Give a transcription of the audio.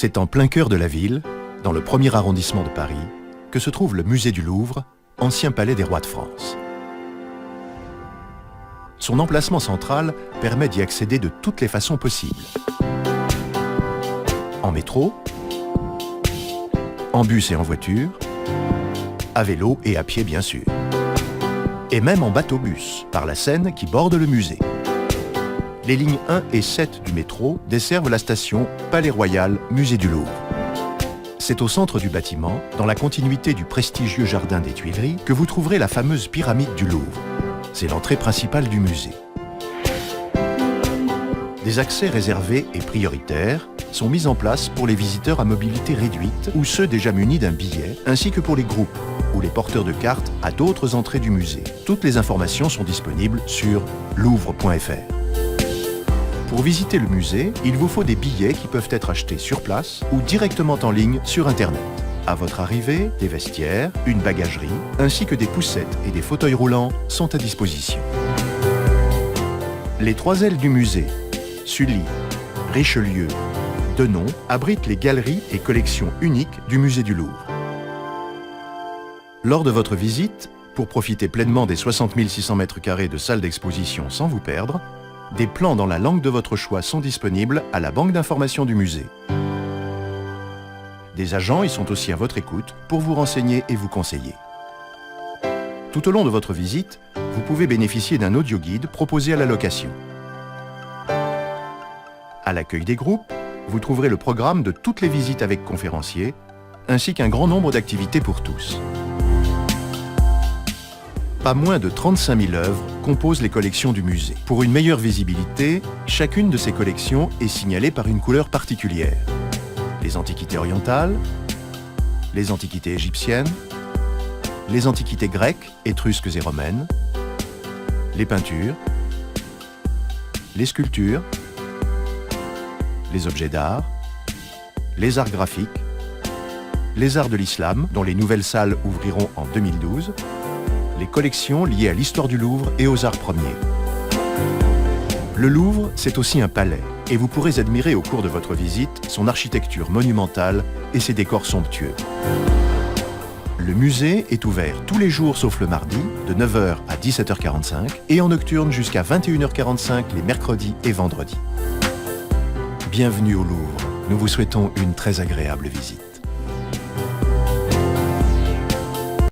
C'est en plein cœur de la ville, dans le 1er arrondissement de Paris, que se trouve le musée du Louvre, ancien palais des rois de France. Son emplacement central permet d'y accéder de toutes les façons possibles. En métro, en bus et en voiture, à vélo et à pied bien sûr. Et même en bateau-bus, par la Seine qui borde le musée. Les lignes 1 et 7 du métro desservent la station Palais Royal, Musée du Louvre. C'est au centre du bâtiment, dans la continuité du prestigieux jardin des Tuileries, que vous trouverez la fameuse pyramide du Louvre. C'est l'entrée principale du musée. Des accès réservés et prioritaires sont mis en place pour les visiteurs à mobilité réduite ou ceux déjà munis d'un billet, ainsi que pour les groupes ou les porteurs de cartes à d'autres entrées du musée. Toutes les informations sont disponibles sur louvre.fr. Pour visiter le musée, il vous faut des billets qui peuvent être achetés sur place ou directement en ligne sur Internet. À votre arrivée, des vestiaires, une bagagerie, ainsi que des poussettes et des fauteuils roulants sont à disposition. Les 3 ailes du musée, Sully, Richelieu, Denon, abritent les galeries et collections uniques du musée du Louvre. Lors de votre visite, pour profiter pleinement des 60 600 m² de salle d'exposition sans vous perdre, des plans dans la langue de votre choix sont disponibles à la banque d'information du musée. Des agents y sont aussi à votre écoute pour vous renseigner et vous conseiller. Tout au long de votre visite, vous pouvez bénéficier d'un audio-guide proposé à la location. À l'accueil des groupes, vous trouverez le programme de toutes les visites avec conférenciers, ainsi qu'un grand nombre d'activités pour tous. Pas moins de 35 000 œuvres composent les collections du musée. Pour une meilleure visibilité, chacune de ces collections est signalée par une couleur particulière. Les antiquités orientales, les antiquités égyptiennes, les antiquités grecques, étrusques et romaines, les peintures, les sculptures, les objets d'art, les arts graphiques, les arts de l'islam, dont les nouvelles salles ouvriront en 2012, les collections liées à l'histoire du Louvre et aux arts premiers. Le Louvre, c'est aussi un palais, et vous pourrez admirer au cours de votre visite son architecture monumentale et ses décors somptueux. Le musée est ouvert tous les jours sauf le mardi, de 9 h à 17 h 45, et en nocturne jusqu'à 21 h 45 les mercredis et vendredis. Bienvenue au Louvre, nous vous souhaitons une très agréable visite.